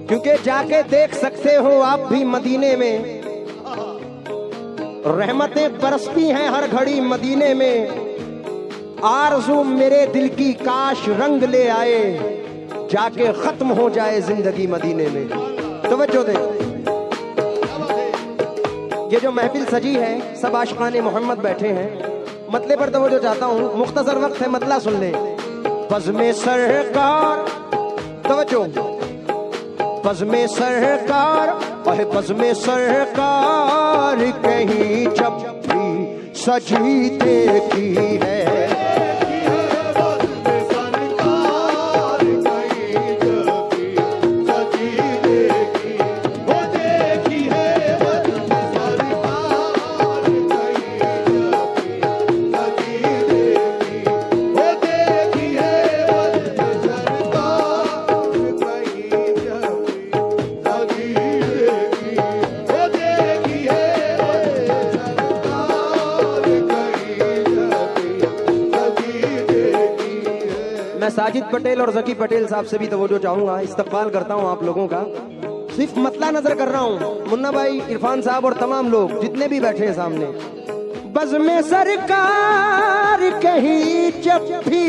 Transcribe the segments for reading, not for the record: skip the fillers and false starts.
क्योंकि जाके देख सकते हो आप भी मदीने में, रहमतें बरसती हैं हर घड़ी मदीने में। आरज़ू मेरे दिल की काश रंग ले आए, जाके खत्म हो जाए जिंदगी मदीने में। तवज्जो दे, ये जो महफिल सजी है सब आशिकाने मोहम्मद बैठे हैं। मतले पर तवज्जो चाहता हूँ, मुख्तसर वक्त है, मतला सुन ले। बज़्मे सरकार, तवज्जो, बज़्मे सरकार, अहे बज़्मे सरकार कहीं जब भी सजी देखी है। साजिद पटेल और ज़की पटेल साहब से भी तवज्जो चाहूंगा, इस्तकबाल करता हूं आप लोगों का। सिर्फ मतला नजर कर रहा हूं, मुन्ना भाई, इरफान साहब और तमाम लोग जितने भी बैठे हैं सामने। बज़्मे सरकार कहीं जब भी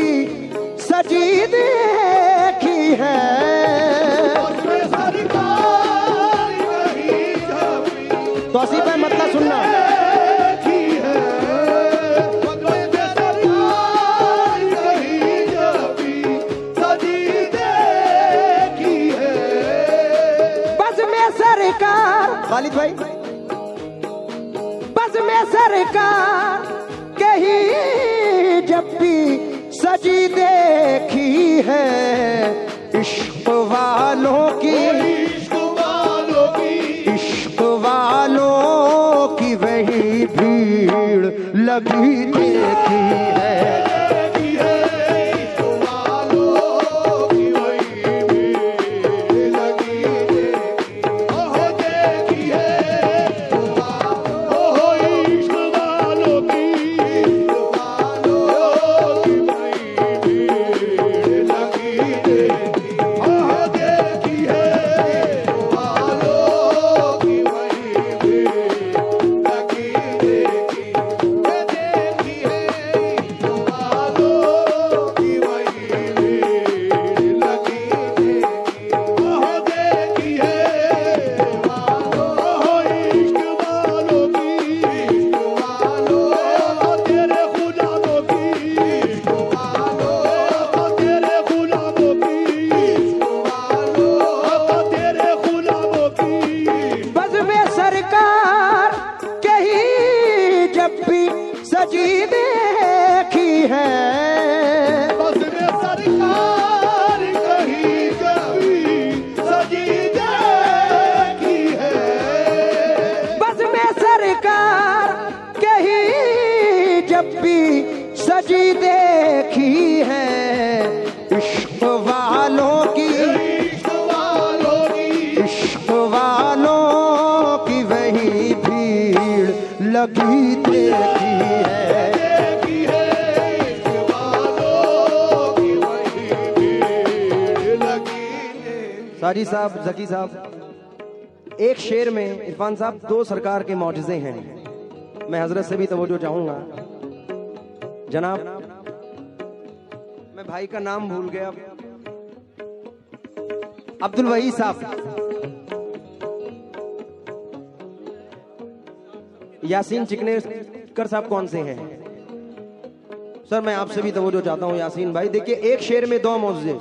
सजी देखी है, तो असी पे मतला सुनना। खालिद भाई, बज़्मे सरकार कहीं जब भी सजी देखी है, इश्क वालों की, इश्क वालों की वही भीड़ लगी देखी है। सजी देखी है, इश्क वालों की, इश्क वालों की वही भीड़ लगी देखी है। साजी साहब, ज़की साहब, एक शेर में इरफान साहब दो सरकार के मौजज़े हैं। मैं हजरत से भी तवज्जो चाहूंगा। जनाब, मैं भाई का नाम भूल गया, अब्दुल वही साहब, यासीन चिकनेकर साहब कौन से हैं? सर मैं आपसे भी तवज्जो चाहता हूं यासीन भाई। देखिए, एक शेर में दो मौज़े।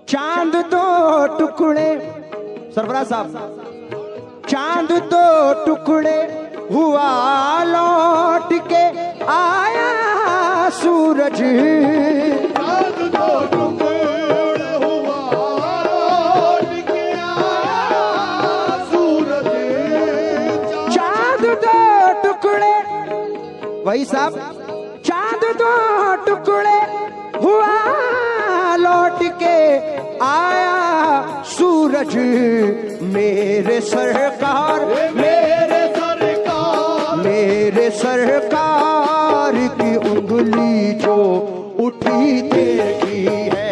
चांद दो टुकड़े, सरफराज साहब, चांद दो टुकड़े हुआ लौट के आया सूरज, चांद दो टुकड़े हुआ लौट के आया सूरज, चांद दो टुकड़े, वही साहब, चांद दो टुकड़े हुआ लौट के आया सूरज, मेरे सरकार, मेरे सरकार की उंगली जो उठी देखी है,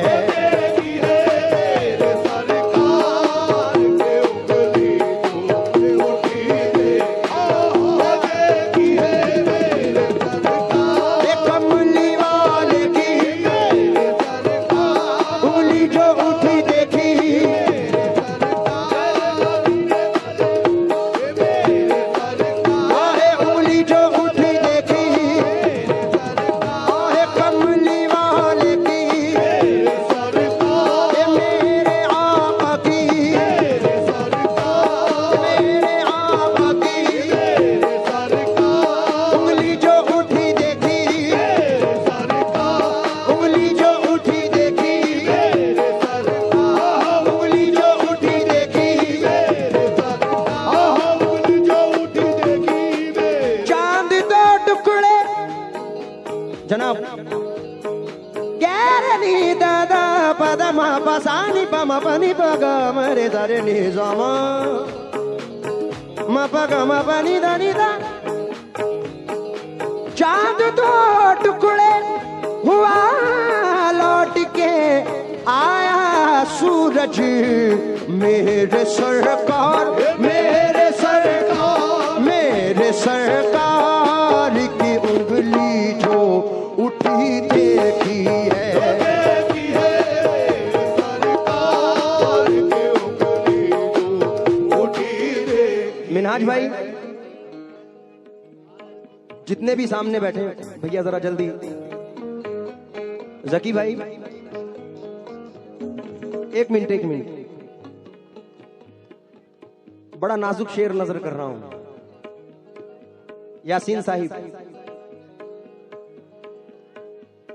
सानी पा मा पा नी पा गा मा रे दा रे नी सा मा पा गा मा पा नी दा नी दा। चांद दो टुकड़े हुआ लौट के आया सूरज मेरे सरकार, मेरे सरकार, मेरे सरकार की उंगली जो उठी देखी है, सरकार की उंगली जो उठी देखी। मिनहाज भाई, जितने भी सामने बैठे भैया जरा जल्दी। जकी भाई, एक मिनट एक मिनट, बड़ा नाजुक शेर नजर कर रहा हूं। यासीन साहिब,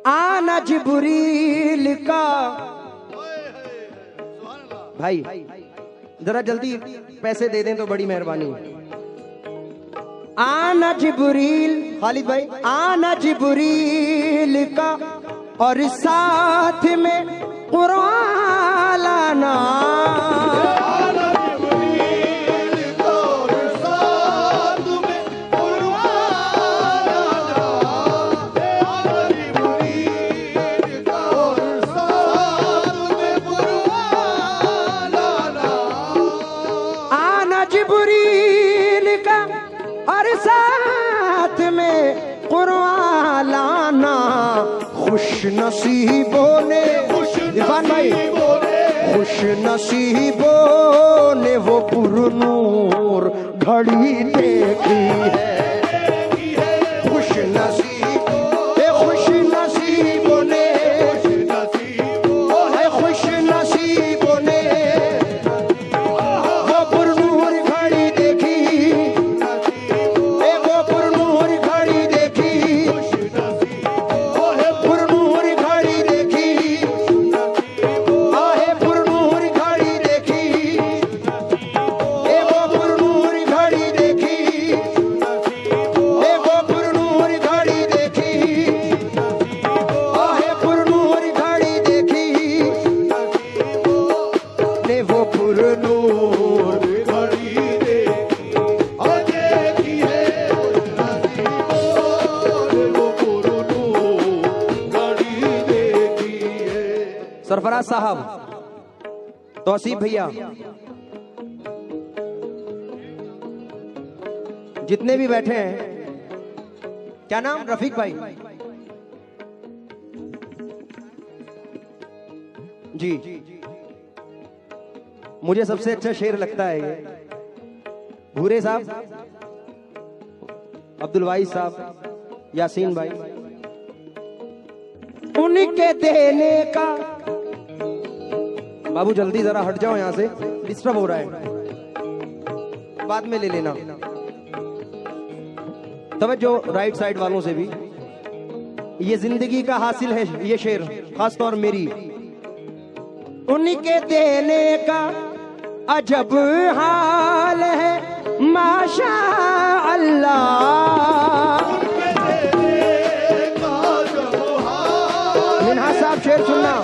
आना जिब्रील का। भाई जरा जल्दी पैसे दे दें तो बड़ी मेहरबानी। आना जिब्रील, खालिद भाई, आना जिब्रील का और साथ में कुरान लाना। आना जिब्रील का और साथ में कुरान लाना। आना जिब्रील का और साथ में कुरान लाना। आना जिब्रील का और साथ में कुरान लाना। खुश नसीबों ने, इरफान भाई, खुश नसीबों ने वो पुरनूर घड़ी देखी है। खुश नसीबों, खुश नसीबों ने, खुश नसीबों ने वो पुरनूर घड़ी देखी, वो पुरनूर घड़ी देखी, पुरनूर घड़ी देखी, आहे पुरनूर घड़ी देखी, वो पुरनूर घड़ी देखी, वो पुरनूर घड़ी देखी, आहे पुरनूर घड़ी देखी, ने वो पुरनूर घड़ी देखी, और देखी है वो पुरनूर घड़ी देखी है। सरफराज साहब, तौसीफ भैया, जितने भी बैठे हैं, क्या नाम? रफीक भाई जी। मुझे सबसे अच्छा शेर लगता है ये भूरे साहब, अब्दुल वाइस साहब, यासीन भाई। उनके देने का, बाबू जल्दी जरा हट जाओ यहां से, डिस्टर्ब हो रहा है, बाद में ले लेना। तवज्जो राइट साइड वालों से भी, ये जिंदगी का हासिल है ये शेर, खासतौर मेरी। उनके देने का अजब हाल है माशा अल्लाह। मिन्हाज साहब शेर सुनना।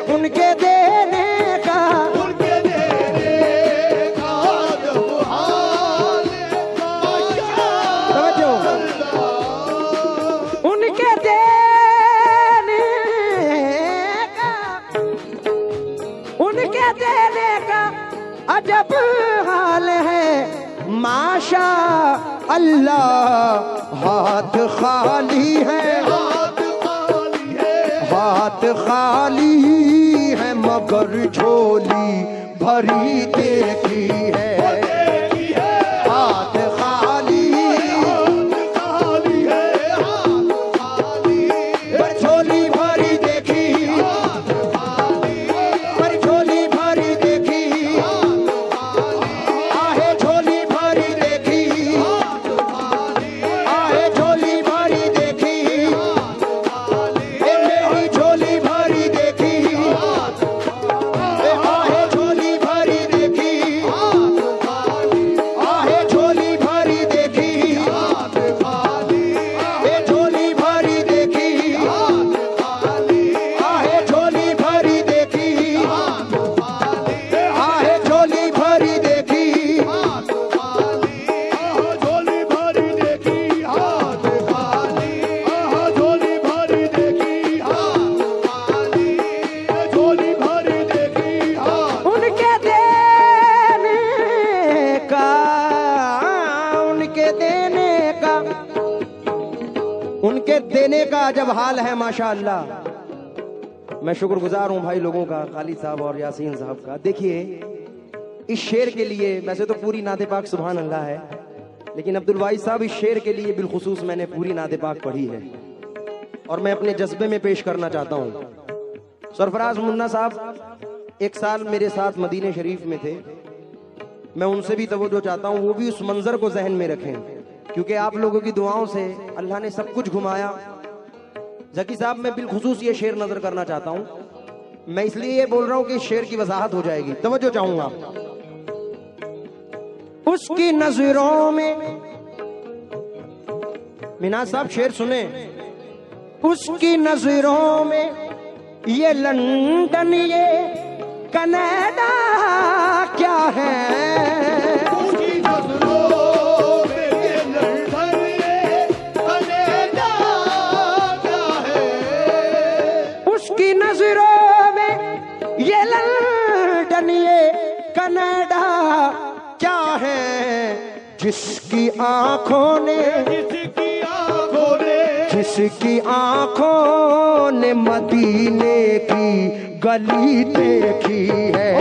उनके देने का, तवज्जो, उनके देने का, उनके देने का अजब हाल है माशा अल्लाह। हाथ खाली है, हाथ खाली है मगर झोली भरी देखी है। हाथ खाली है, पर झोली भरी देखी, पर झोली भरी देखी, आहे झोली भरी देखी, आहे झोली भरी देखी, मेरी झोली भरी देखी, आहे झोली भरी देखी, लाजब हाल है माशाअल्लाह। मैं शुक्रगुजार हूं भाई लोगों का, खालिद साहब और यासीन साहब का। देखिए इस शेर के लिए वैसे तो पूरी नाते पाक सुभान अल्लाह है, लेकिन अब्दुल वाहिद साहब इस शेर के लिए बिलखुसूस मैंने पूरी नाते पाक पढ़ी है और मैं अपने जज्बे में पेश करना चाहता हूं। सरफराज मुन्ना साहब एक साल मेरे साथ मदीने शरीफ में थे, मैं उनसे भी तवज्जो चाहता हूं, वो भी उस मंजर को जहन में रखें क्योंकि आप लोगों की दुआओं से अल्लाह ने सब कुछ घुमाया। जकी साहब मैं बिलखुसूस ये शेर नजर करना चाहता हूं, मैं इसलिए ये बोल रहा हूं कि शेर की वजाहत हो जाएगी, तवज्जो चाहूंगा। उसकी नजरों में, मिनाज साहब शेर सुने, उसकी नजरों में ये लंदन ये कनाडा क्या है, उसकी नजरों में ये लंदन ये कनाडा क्या है, उसकी नजरों में ये लंदन ये कनाडा क्या है, जिसकी आंखों ने जिसकी आंखों ने मदीने की गली देखी है,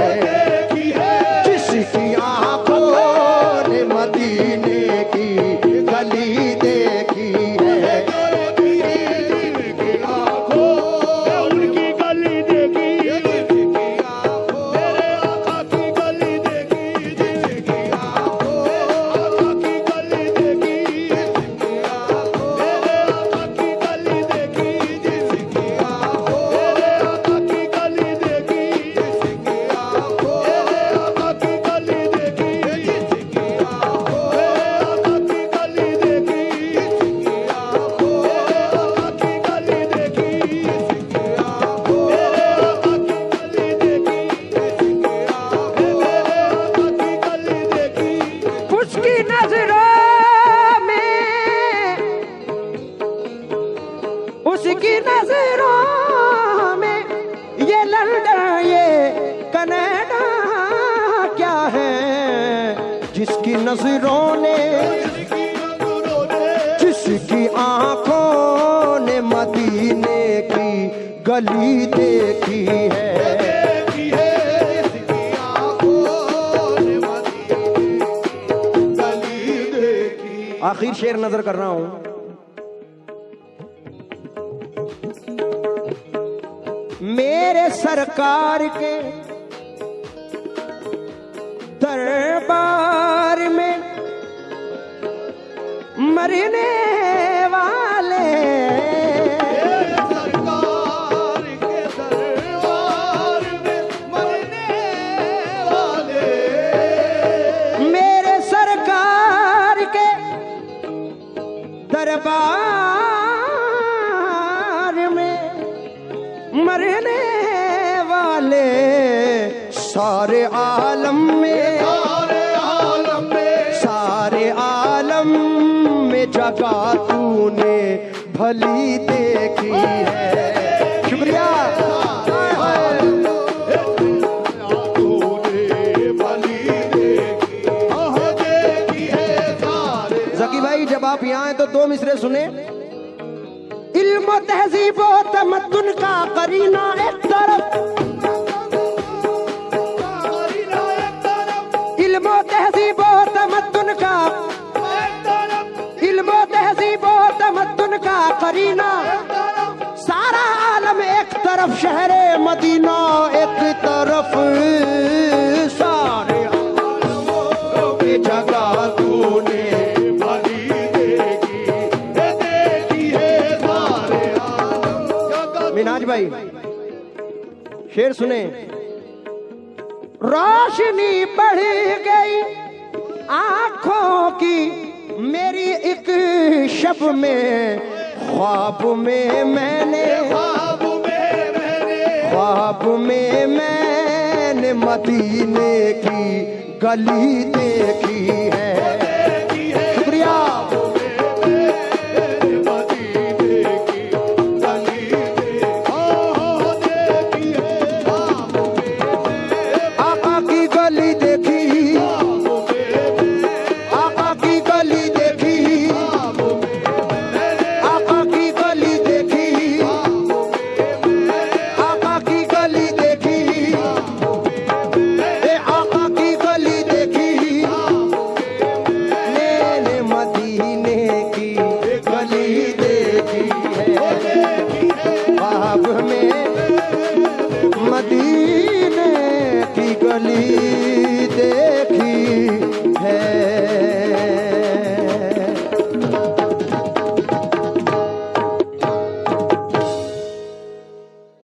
जिसकी आंखों ने मदीने की गली देखी है, उनकी गली देखी, जिसकी आंखों मेरे आका की गली देखी, जिसकी आंखों आका की गली देखी, जिसकी आंखों मेरे आका की गली देखी, जिसकी आंखों मेरे आका की गली देखी, जिसकी आंखों मेरे आका की गली देखी, जिसकी आंखों मेरे आका की गली देखी, जिसकी आंखों मेरे आका की गली देखी, जिसकी आंखों मेरे आका की गली देखी, जिसकी आंखों मेरे आका की गली देखी, उसकी नजरों में, उसकी नजरों में ये लंदन ये कनाडा क्या है, जिसकी नजरों ने जिसकी आंखों ने मदीने की गली देखी है, जिसकी आंखों ने मदीने की गली देखी। आखिर शेर नजर कर रहा हूं। मेरे सरकार के दरबार में मरने वाले, सरकार के दरबार में मरने वाले, मेरे सरकार के दरबार में मरने वाले सारे आलम में, सारे आलम में जगह तूने भली देखी है। शुक्रिया। जकी भाई जब आप यहाँ हैं तो दो मिसरे सुने। इल्म तहजीब व तमद्दुन का करीना एक तरफ, इल्म तहजीब व तमद्दुन का, इल्म तहजीब व तमद्दुन का करीना, सारा आलम एक तरफ शहरे मदीना एक तरफ, सारे आलम की जगह तूने मिनाज भाई शेर सुने। रोशनी बढ़ गई आंखों की मेरी एक शब में, ख्वाब में मैंने मदीने की गली देखी है। शुक्रिया। आका की गली देखी, ख्वाब में मदीने की गली